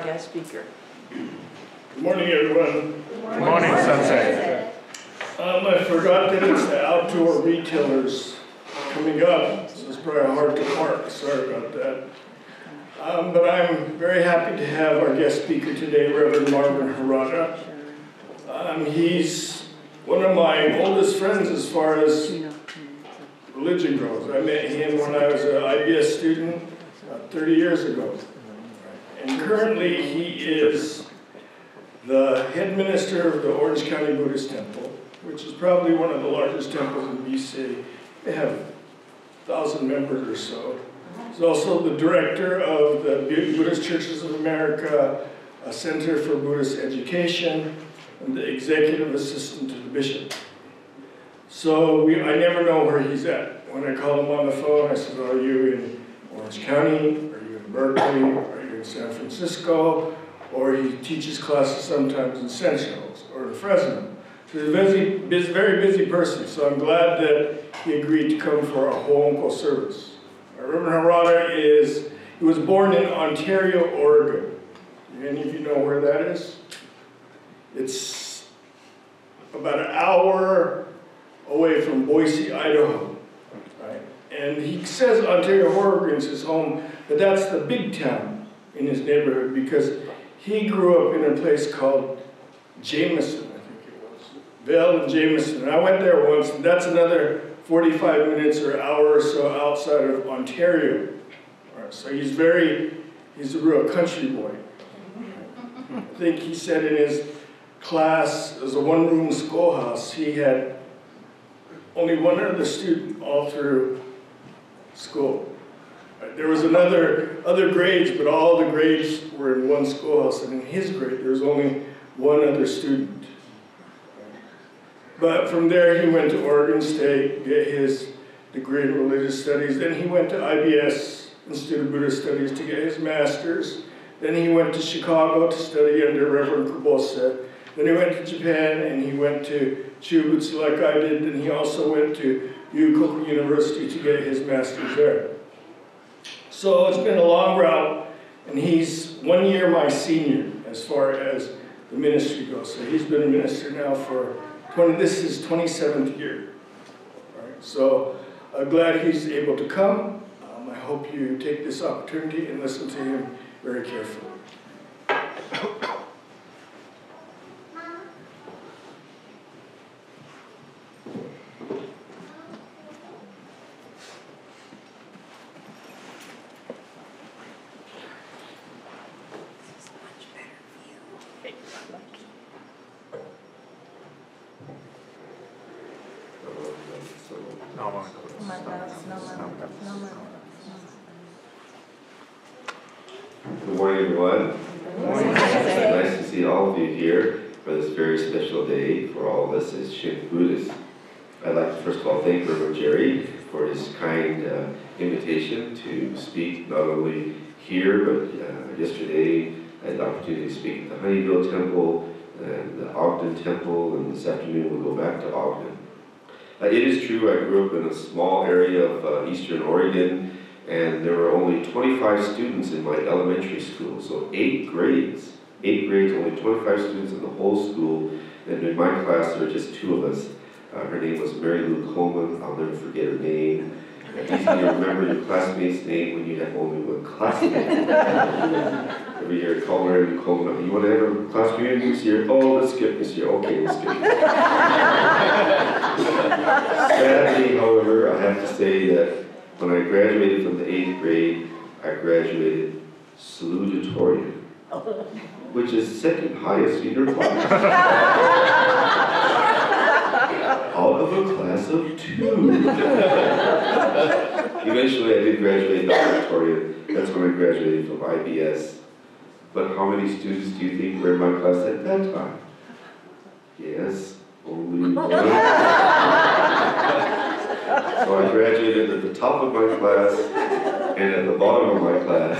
Guest speaker. Good morning, everyone. Good morning, Sensei. I forgot that it's the outdoor retailers coming up, so it's probably hard to park. Sorry about that. But I'm very happy to have our guest speaker today, Reverend Marvin Harada. He's one of my oldest friends as far as religion goes. I met him when I was an IBS student 30 years ago. And currently he is the head minister of the Orange County Buddhist Temple, which is probably one of the largest temples in BC. They have 1,000 members or so. He's also the director of the Buddhist Churches of America, a Center for Buddhist Education, and the executive assistant to the bishop. So I never know where he's at. When I call him on the phone, I said, are you in Orange County? Are you in Berkeley? Are you in San Francisco? Or he teaches classes sometimes in Central or in Fresno. So he's a very busy person, so I'm glad that he agreed to come for our Hoonko service. Reverend Harada he was born in Ontario, Oregon. Any of you know where that is? It's about an hour away from Boise, Idaho. Right? And he says Ontario, Oregon is his home, but that's the big town in his neighborhood because he grew up in a place called Jameson, I think it was. Vail and Jameson. And I went there once, and that's another 45 minutes or an hour or so outside of Ontario. Right, so he's a real country boy. I think he said in his class, as a one-room schoolhouse, he had only one other student all through school. Right, there was other grades, but all the grades were in one schoolhouse, and in his grade there was only one other student. But from there, he went to Oregon State, get his degree in religious studies. Then he went to IBS, Institute of Buddhist Studies, to get his master's. Then he went to Chicago to study under Reverend Kubose. Then he went to Japan, and he went to Chibutsu like I did. And he also went to Hoonko University to get his master's there. So it's been a long route, and he's 1 year my senior as far as the ministry goes. So he's been a minister now for this is 27th year. All right, so I'm glad he's able to come. I hope you take this opportunity and listen to him very carefully. Good morning, everyone. Good morning. Nice to see all of you here for this very special day for all of us as Shin Buddhists. I'd like to first of all thank Reverend Jerry for his kind invitation to speak not only here, but yesterday I had the opportunity to speak at the Honeyville Temple and the Ogden Temple, and this afternoon we'll go back to Ogden. It is true, I grew up in a small area of eastern Oregon, and there were only 25 students in my elementary school, so 8 grades, only 25 students in the whole school, and in my class there were just 2 of us. Her name was Mary Lou Coleman. I'll never forget her name. It's easy to remember your classmate's name when you have only one classmate. Every year I call Mary Lou Coleman, you want to have a class reunion this year? Oh, let's skip this year. Okay, let's skip. Sadly, however, I have to say that when I graduated from the 8th grade, I graduated salutatorian, which is second highest in your class. Out of a class of 2. Eventually, I did graduate valedictorian. That's when I graduated from IBS. But how many students do you think were in my class at that time? Yes, only 1. So I graduated at the top of my class and at the bottom of my class,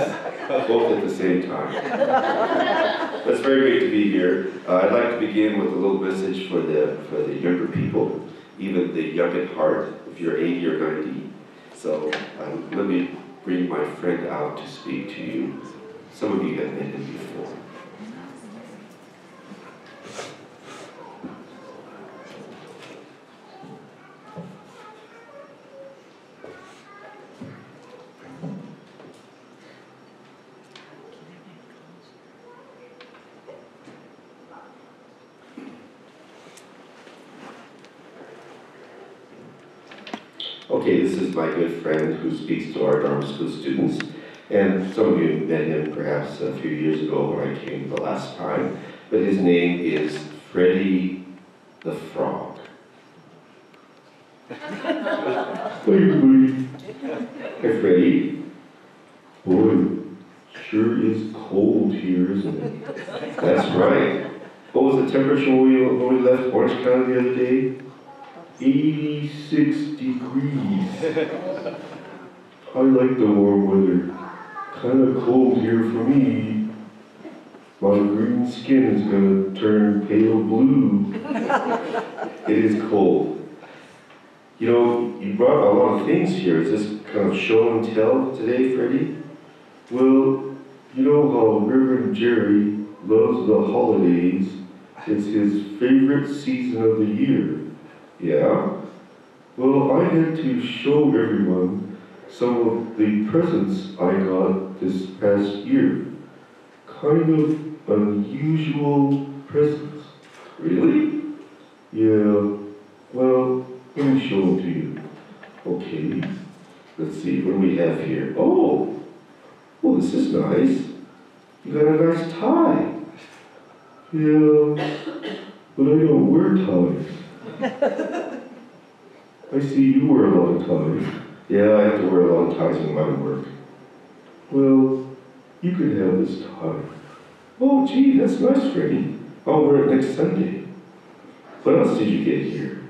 both at the same time. But it's very great to be here. I'd like to begin with a little message for the younger people, even the young at heart, if you're 80 or 90. So let me bring my friend out to speak to you. Some of you have met him before. Okay, this is my good friend who speaks to our Dharma school students. And some of you met him perhaps a few years ago when I came the last time. But his name is Freddie the Frog. Hey, buddy. Hey, Freddie. Boy, sure is cold here, isn't it? That's right. What was the temperature when we left Orange County the other day? 86 degrees. I like the warm weather. Kind of cold here for me. My green skin is going to turn pale blue. It is cold. You know, you brought a lot of things here. Is this kind of show and tell today, Freddie? Well, you know how Reverend Jerry loves the holidays. It's his favorite season of the year. Yeah? Well, I had to show everyone some of the presents I got this past year. Kind of unusual presents. Really? Yeah. Well, let me show them to you. Okay. Let's see, what do we have here? Oh! Oh, this is nice. You got a nice tie. Yeah, but I don't wear ties. I see you wear a lot of ties. Yeah, I have to wear a lot of ties in my work. Well, you could have this tie. Oh, gee, that's nice, Freddie. I'll wear it next Sunday. What else did you get here?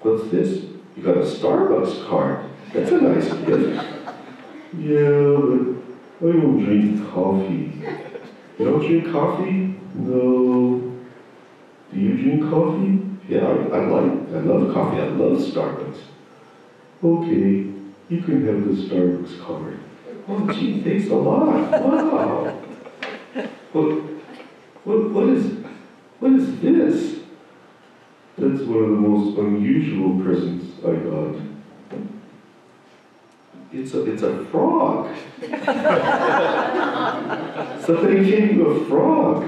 What's this? You got a Starbucks card. That's a nice gift. Yeah, but I don't drink coffee. You don't drink coffee? No. Do you drink coffee? Yeah, I love coffee. I love Starbucks. Okay, you can have the Starbucks card. Oh, gee, thanks a lot. Wow. What is this? That's one of the most unusual presents I got. It's a frog. Somebody gave you a frog.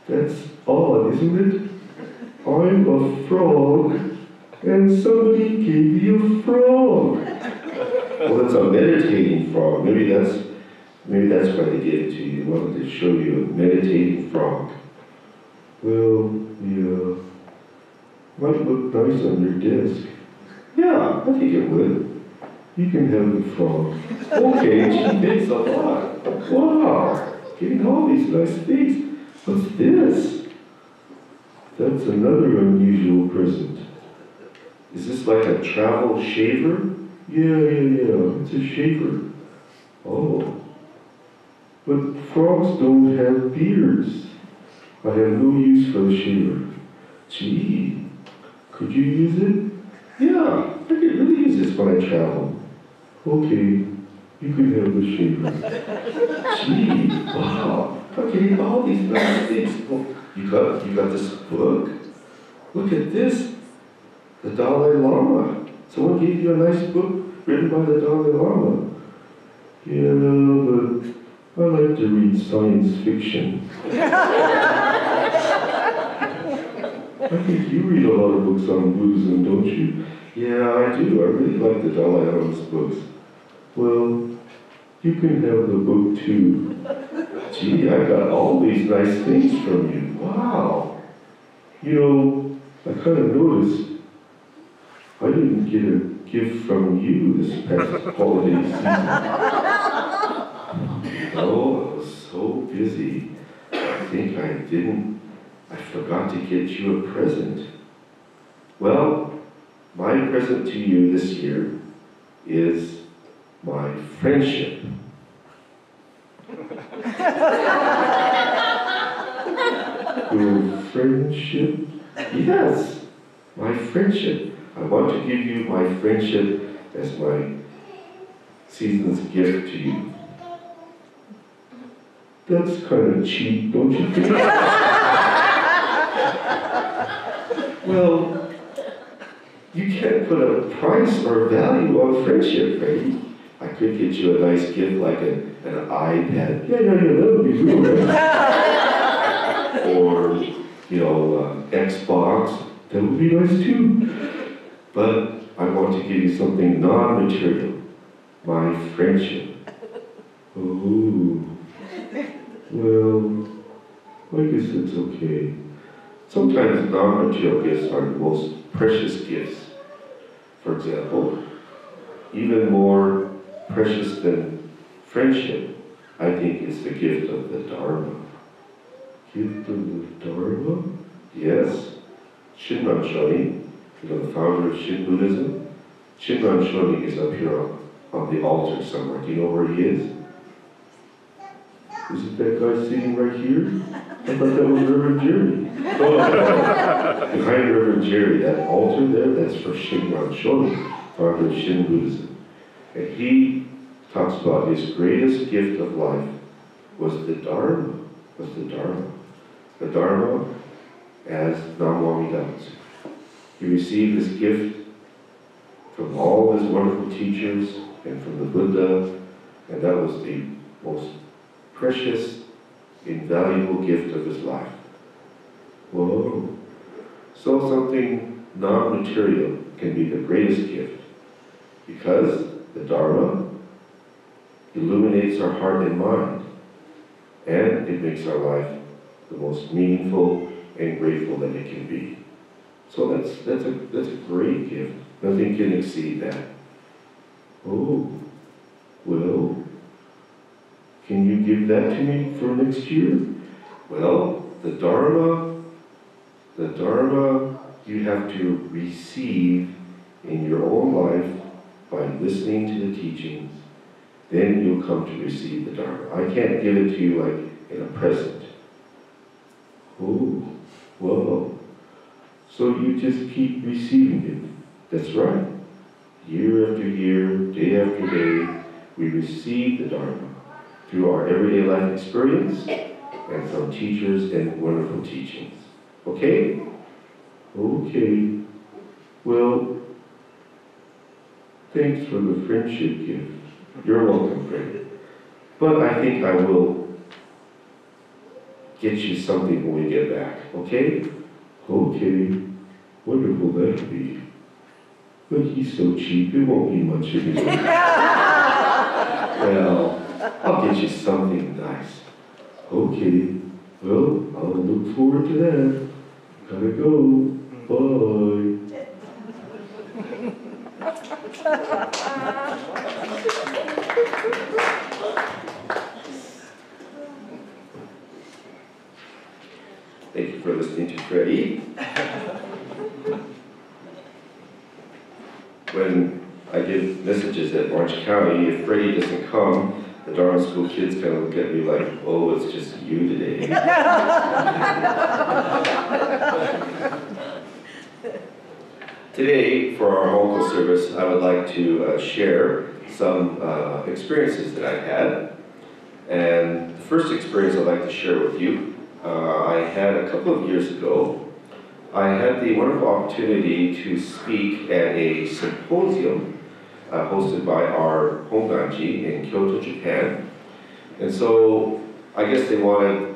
That's odd, isn't it? I'm a frog, and somebody gave me a frog. Well, it's a meditating frog. Maybe that's why they gave it to you. They wanted to show you a meditating frog. Well, yeah. Might look nice on your desk. Yeah, I think it would. You can have the frog. Okay, gee, thanks a lot. Wow, getting all these nice things. What's this? That's another unusual present. Is this like a travel shaver? Yeah, it's a shaver. Oh. But frogs don't have beards. I have no use for the shaver. Gee, could you use it? Yeah, I could really use this when I travel. Okay, you can have the shaver. Gee, wow, I'm getting all these nice things. Oh, you got this book. Look at this. The Dalai Lama. Someone gave you a nice book written by the Dalai Lama. Yeah, but I like to read science fiction. I think you read a lot of books on Buddhism, don't you? Yeah, I do. I really like the Dalai Lama's books. Well, you can have the book too. Gee, I got all these nice things from you. Wow. You know, I kind of noticed I didn't get a gift from you this past holiday season. Oh, I was so busy. I think I forgot to get you a present. Well, my present to you this year is my friendship. Your friendship? Yes, my friendship. I want to give you my friendship as my season's gift to you. That's kind of cheap, don't you think? Well, you can't put a price or value on friendship, right? I could get you a nice gift like an iPad. Yeah, that would be real nice. Or, Xbox. That would be nice too. But I want to give you something non-material, my friendship. Oh, well, I guess it's okay. Sometimes non-material gifts are the most precious gifts. For example, even more precious than friendship, I think, is the gift of the Dharma. Gift of the Dharma? Yes. Shinran Shoni, the founder of Shin Buddhism. Shinran Shoni is up here on the altar somewhere. Do you know where he is? Is it that guy sitting right here? I thought that was Reverend Jerry. Oh, behind Reverend Jerry, that altar there, that's for Shinran Shoni, founder of Shin Buddhism. And he talks about his greatest gift of life was the Dharma. The Dharma as Nam Wamidatsu. He received this gift from all his wonderful teachers and from the Buddha, and that was the most precious, invaluable gift of his life. Whoa. So something non-material can be the greatest gift, because the Dharma illuminates our heart and mind, and it makes our life the most meaningful and grateful that it can be. So that's a great gift. Nothing can exceed that. Oh, well, can you give that to me for next year? Well, the Dharma you have to receive in your own life by listening to the teachings. Then you'll come to receive the Dharma. I can't give it to you like in a present. Oh, well, so you just keep receiving it. That's right. Year after year, day after day, we receive the Dharma through our everyday life experience and from teachers and wonderful teachings. Okay? Okay. Well, thanks for the friendship gift. You're welcome, friend. But I think I will get you something when we get back, okay? Okay. Wonderful that'll be. But he's so cheap, it won't be much anyway. Well, I'll get you something nice. Okay. Well, I'll look forward to that. Gotta go. Bye. Thank you for listening to Freddie. When I give messages at Orange County, if Freddie doesn't come, the Dharma school kids kind of look at me like, oh, it's just you today. Today, for our Hoonko service, I would like to share some experiences that I've had. And the first experience I'd like to share with you, I had a couple of years ago. I had the wonderful opportunity to speak at a symposium hosted by our Honganji in Kyoto, Japan. And so I guess they wanted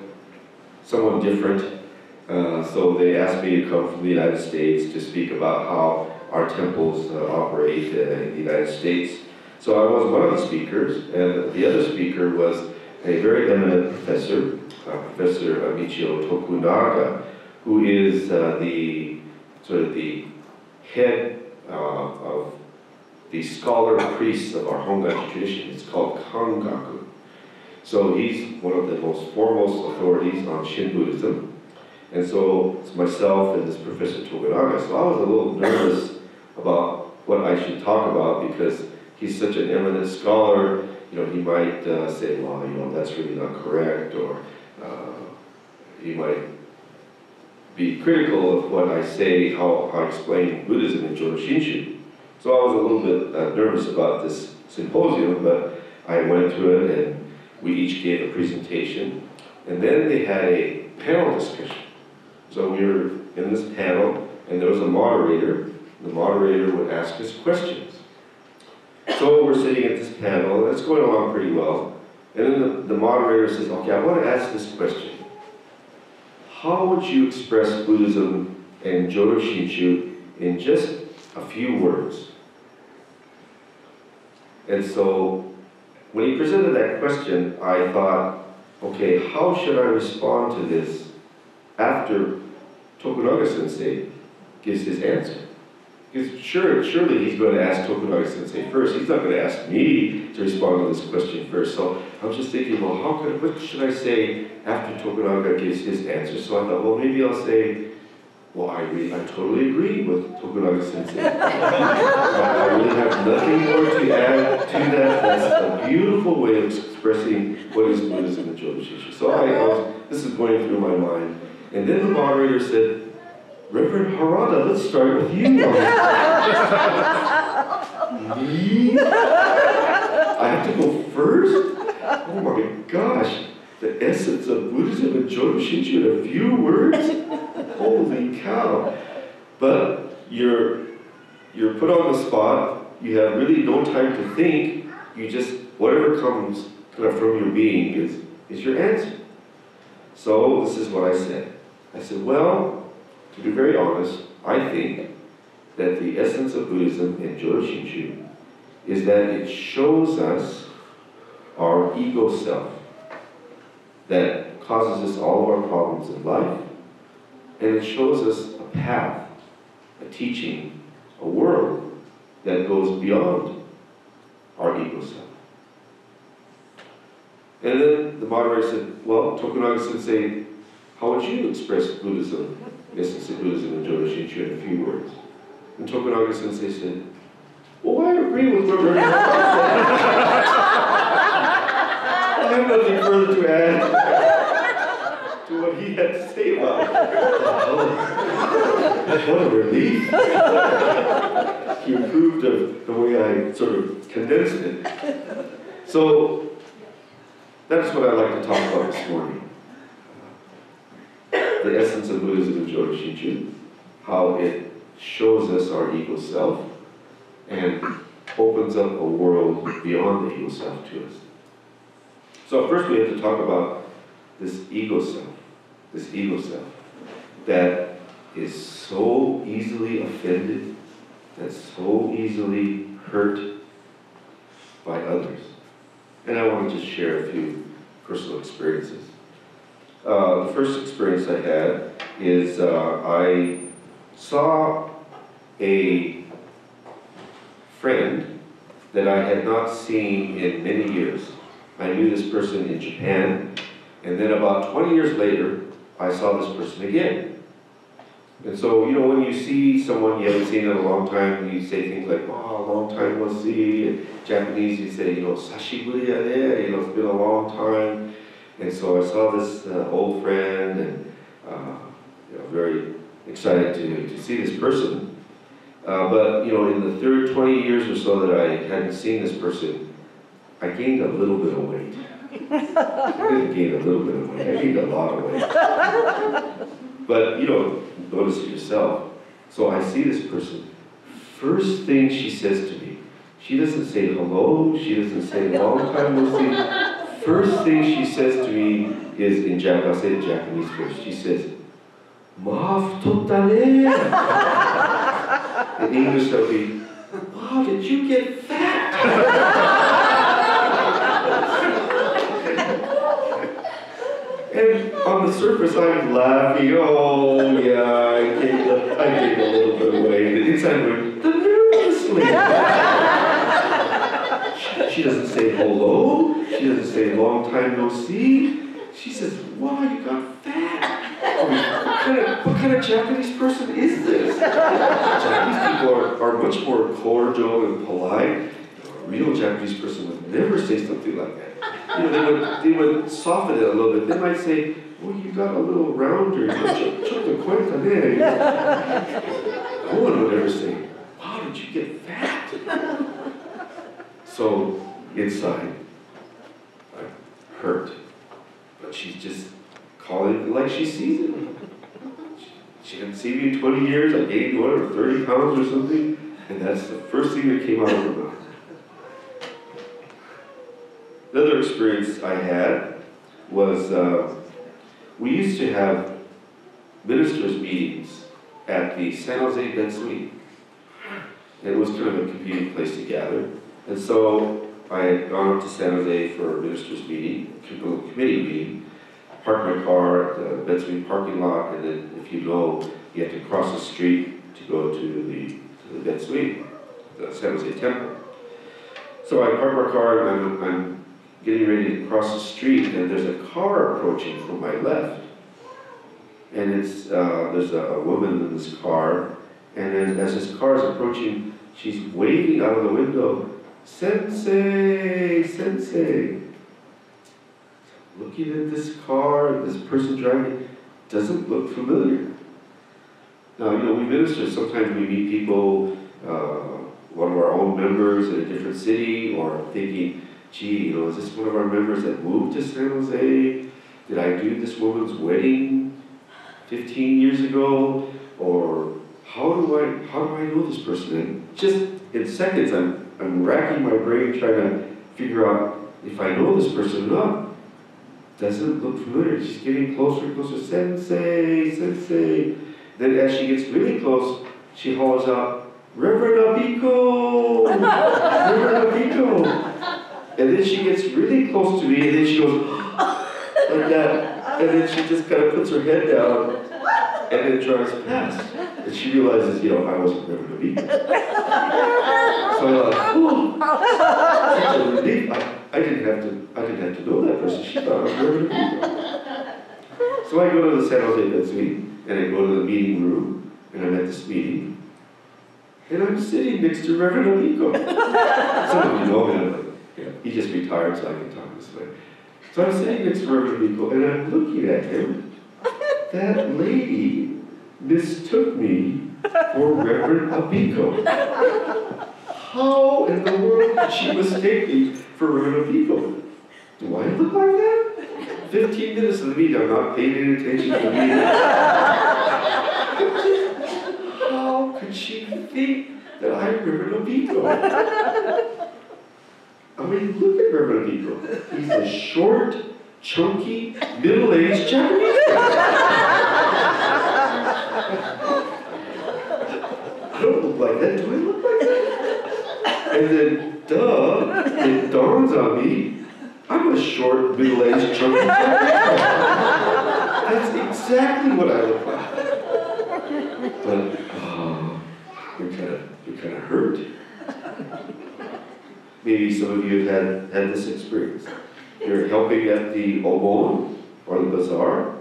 someone different. So they asked me to come from the United States to speak about how our temples operate in the United States. So I was one of the speakers, and the other speaker was a very eminent professor, Professor Michio Tokunaga, who is the head of the scholar priests of our Honganji tradition. It's called Kangaku. So he's one of the most foremost authorities on Shin Buddhism. And so it's myself and this Professor Tokunaga. So I was a little nervous about what I should talk about because he's such an eminent scholar. You know, he might say, well, you know, that's really not correct, or he might be critical of what I say, how I explain Buddhism in Jodo Shinshu. So I was a little bit nervous about this symposium, but I went to it and we each gave a presentation. And then they had a panel discussion. So we were in this panel, and there was a moderator. The moderator would ask us questions. So we're sitting at this panel, and it's going along pretty well. And then the moderator says, okay, I want to ask this question. How would you express Buddhism and Jodo Shinshu in just a few words. And so when he presented that question, I thought, okay, how should I respond to this after Tokunaga Sensei gives his answer? Because surely he's going to ask Tokunaga Sensei first. He's not going to ask me to respond to this question first. So I was just thinking, well, what should I say after Tokunaga gives his answer? So I thought, well, maybe I'll say, well, I totally agree with Tokunaga Sensei. I really have nothing more to add to that. That's a beautiful way of expressing what is Buddhism and Jodo Shinshu. So this is going through my mind. And then the moderator said, Reverend Harada, let's start with you. Me? I have to go first? Oh my gosh. The essence of Buddhism and Jodo Shinshu in a few words? Holy cow. But you're put on the spot. You have really no time to think. You just, whatever comes kind of from your being is your answer. So this is what I said. I said, well, to be very honest, I think that the essence of Buddhism and Jodo Shinshu is that it shows us our ego self that causes us all of our problems in life, and it shows us a path, a teaching, a world that goes beyond our ego self. And then the moderator said, well, Tokunaga Sensei, how would you express Buddhism, essence of Buddhism and Jodo Shinshu in a few words? And Tokunaga Sensei said, well, I agree with what Reverend Harada said. I have nothing further to add to what he had to say about it. What a relief. He approved of the way I sort of condensed it. So that's what I'd like to talk about this morning. The essence of Buddhism and Jodo Shinshu, how it shows us our ego self and opens up a world beyond the ego self to us. So first we have to talk about this ego self that is so easily offended, that's so easily hurt by others. And I want to just share a few personal experiences. The first experience I had is I saw a friend that I had not seen in many years. I knew this person in Japan, and then about 20 years later, I saw this person again. And so, you know, when you see someone you haven't seen in a long time, you say things like, oh, long time no see. In Japanese, you say, you know, sashiburi ya ne, you know, it's been a long time. And so I saw this old friend, and you know, very excited to see this person. But you know, in the third 20 years or so that I hadn't seen this person, I gained a little bit of weight. I didn't gain a little bit of weight. I gained a lot of weight. But you know, notice it yourself. So I see this person. First thing she says to me, she doesn't say hello. She doesn't say long time no see. First thing she says to me is in Japanese. I'll say it in Japanese first. She says, "Ma futotta ne." In English, that would be, "Wow, did you get fat?" And on the surface, I'm laughing. Oh yeah, I gained a little bit of weight. And inside, I'm going, the nervously. She doesn't say hello. She doesn't say long time no see. She says, wow, you got fat. I mean, what kind of Japanese person is this? Japanese people are much more cordial and polite. A real Japanese person would never say something like that. You know, they would soften it a little bit. They might say, oh, you got a little rounder. No one would ever say, wow, did you get fat? So, inside, I'm hurt. But she's just calling it like she sees it. She didn't see me in 20 years. I gained, whatever, 30 pounds or something. And that's the first thing that came out of her mouth. Another experience I had was we used to have ministers' meetings at the San Jose Betsui. It was kind of a convenient place to gather. And so I had gone up to San Jose for a minister's meeting, a committee meeting, parked my car at the Bensby parking lot, and then if you know, you have to cross the street to go to the Bensby, the San Jose temple. So I parked my car and I'm getting ready to cross the street, and there's a car approaching from my left. And it's there's a woman in this car, and then as this car is approaching, she's waving out of the window, "Sensei, Sensei." Looking at this car, this person driving, doesn't look familiar. Now, you know, we minister, sometimes we meet people, one of our own members in a different city, or thinking, gee, you know, is this one of our members that moved to San Jose? Did I do this woman's wedding 15 years ago? Or how do I know this person? And just in seconds, I'm racking my brain trying to figure out if I know this person or not. Doesn't look familiar. She's getting closer and closer. "Sensei, Sensei." Then as she gets really close, she hollers out, "Reverend Abiko! Reverend Abiko!" And then she gets really close to me, and then she goes like that. And then she just kind of puts her head down, and then drives past. And she realizes, you know, I wasn't Reverend Abiko. So I thought, oh, such a relief. I didn't have to know that person. She thought I was Reverend Abiko. So I go to the San Jose Bensby, and I go to the meeting room, and I'm at this meeting, and I'm sitting next to Reverend Abiko. Some of you know him, but yeah, he just retired, so I can talk this way. So I'm sitting next to Reverend Abiko, and I'm looking at him. That lady mistook me for Reverend Abiko. How in the world did she mistake me for Reverend Abiko? Do I look like that? 15 minutes of the meeting, I'm not paying any attention to the meeting. How could she think that I'm Reverend Abiko? I mean, look at Reverend Abiko. He's a short, chunky, middle-aged Japanese guy. I don't look like that. Do I look like that? And then, duh, it dawns on me, I'm a short, middle-aged, chunky Japanese guy. That's exactly what I look like. But, you're kind of hurt. Maybe some of you have had this experience. You're helping at the obon or the bazaar,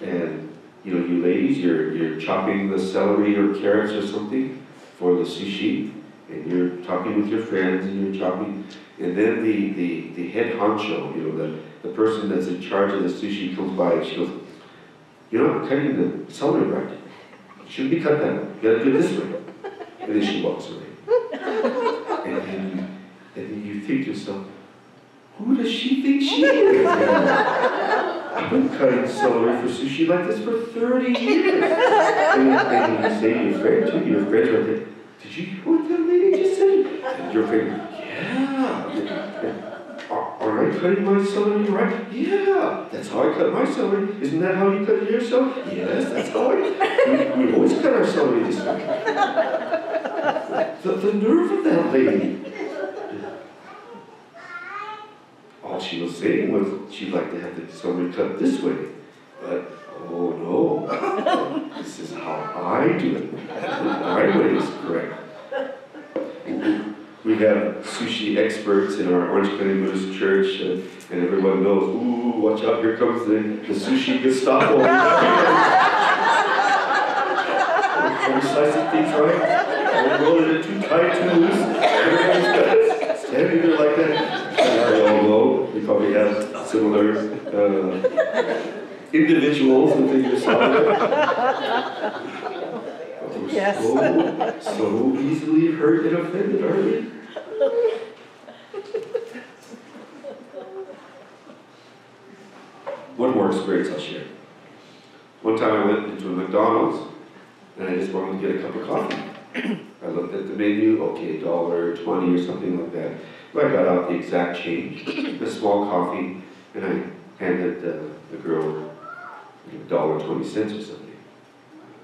and you know, you ladies, you're chopping the celery or carrots or something for the sushi, and you're talking with your friends, and you're chopping, and then the head honcho, you know, the person that's in charge of the sushi comes by, and she goes, "You're not cutting the celery right. It shouldn't be cut that way. You gotta do it this way." And then she walks away. And then you think to yourself, who does she think she is? I've been cutting celery for sushi like this for 30 years. And you say to your friend, too, your friends are like, "Did you hear what that lady just said?" And your friend, "Yeah. Are I cutting my celery right?" "Yeah, that's how I cut my celery. Isn't that how you cut your celery?" "Yes, that's how we always cut our celery this way." The nerve of that lady. All she was saying was she'd like to have the celery cut this way. But, oh no, this is how I do it. My way is correct. We have sushi experts in our Orange County Buddhist church, and everyone knows, ooh, watch out, here comes the sushi Gestapo. Are we slicing things right? Are we rolling it too tight, too loose? Everybody's got it standing there like that. And we all know, we probably have similar individuals that think you're solid. Yes. So easily hurt and offended, aren't we? One more experience I'll share. One time I went into a McDonald's and I just wanted to get a cup of coffee. I looked at the menu, okay, $1.20 or something like that. But I got out the exact change, a small coffee, and I handed the girl $1.20 or something.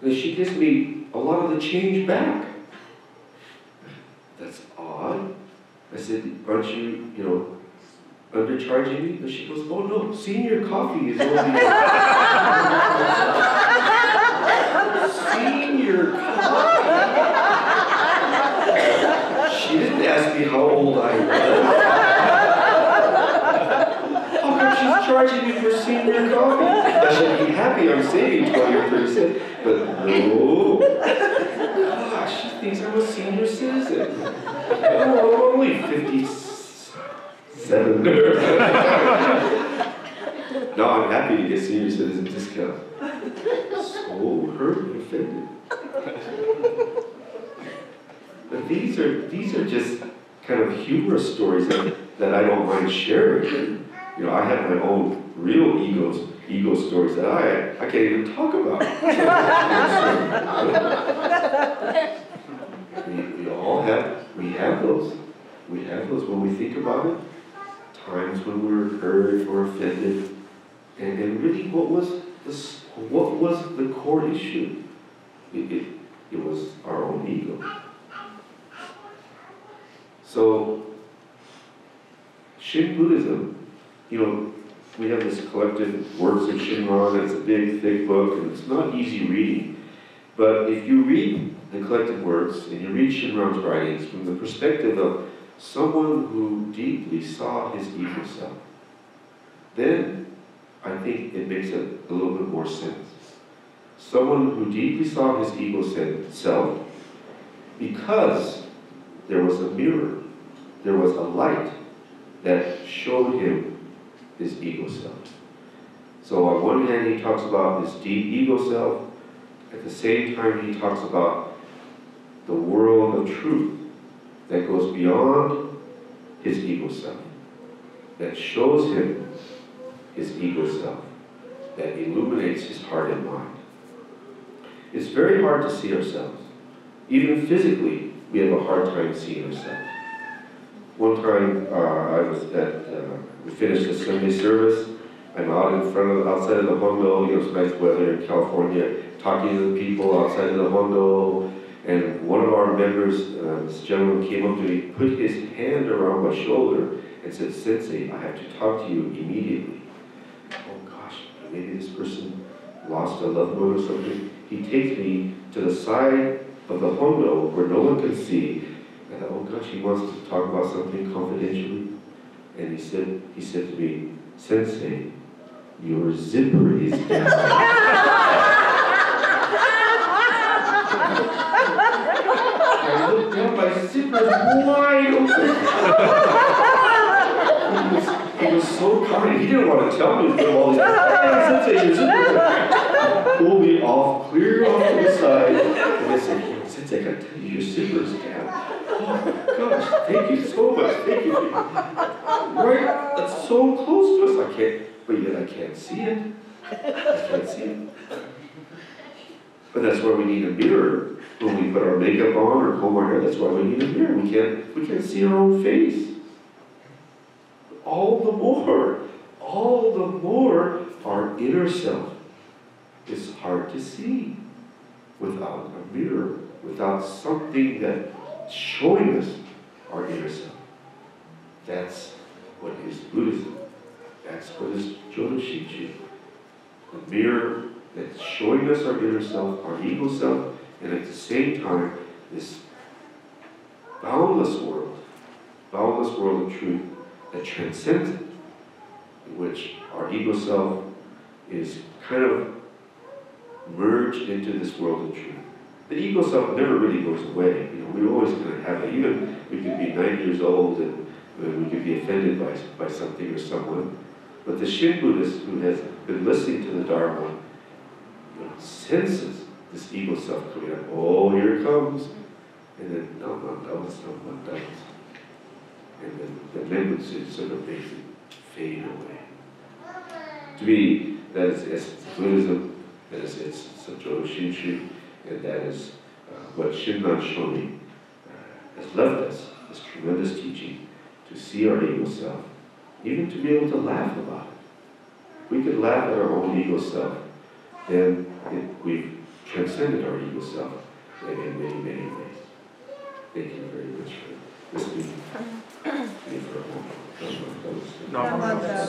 And she gives me a lot of the change back. that's odd. I said, aren't you, undercharging me? And she goes, oh no, senior coffee is only... Senior coffee? She didn't ask me how old I was. How come she's charging me for senior coffee? I should be happy I'm saving 20 or 30 cents. But no. Gosh, she thinks I'm a senior citizen. Oh, I'm only 57. No, I'm happy to get senior citizen discount. So hurt and offended. But these are just kind of humorous stories that I don't mind sharing. I have my own real ego stories that I can't even talk about. we have those. We have those when we think about it. Times when we were hurt or offended. And really, what was the core issue? It was our own ego. So, Shin Buddhism, we have this collected works of Shinran, and it's a big, thick book, and it's not easy reading. But if you read the collected works, and you read Shinran's writings from the perspective of someone who deeply saw his ego self, then I think it makes a little bit more sense. Someone who deeply saw his ego self, because there was a mirror, there was a light that showed him his ego self. So on one hand, he talks about his deep ego self. At the same time, he talks about the world of truth that goes beyond his ego self, that shows him his ego self, that illuminates his heart and mind. It's very hard to see ourselves. Even physically, we have a hard time seeing ourselves. One time, we finished the Sunday service. I'm out outside of the Hoonko, it's nice weather in California, talking to the people outside of the Hoonko, and one of our members, this gentleman came up to me, put his hand around my shoulder, and said, Sensei, I have to talk to you immediately. Oh gosh, maybe this person lost a loved one or something. He takes me to the side of the Hoonko where no one can see. I thought, oh gosh, he wants to talk about something confidentially. And he said to me, Sensei, your zipper is down. I looked down, my zipper is wide open. He was so kind. He didn't want to tell me to all these, hey, Sensei, your zipper. Pulled me off, clear off to the side. And I said, Sensei, I gotta tell you, your zipper is down. Oh gosh, thank you so much, thank you. Right, that's so close to us, but yet I can't see it. I can't see it. But that's why we need a mirror. When we put our makeup on or comb our hair, that's why we need a mirror. We can't see our own face. All the more, our inner self is hard to see without a mirror, without something that's showing us our inner self. That's what is Buddhism. That's what is Jodo Shinshu. The mirror that's showing us our inner self, our ego self, and at the same time, this boundless world of truth that transcends it, in which our ego self is kind of merged into this world of truth. The ego self never really goes away. We're always going to have it. Even we could be 90 years old and we could be offended by something or someone. But the Shin Buddhist who has been listening to the Dharma senses this ego self coming up. Oh, here it comes. And then, no, it's not done. And then the remembrance sort of makes it fade away. To me, that is the essence of Buddhism, that is the essence of Jodo Shinshu, and that is what Shinran Shonin has left us, this tremendous teaching, to see our ego self, even to be able to laugh about it. If we could laugh at our own ego self, then we've transcended our ego self in many, many ways. Thank you very much for that. Namaste.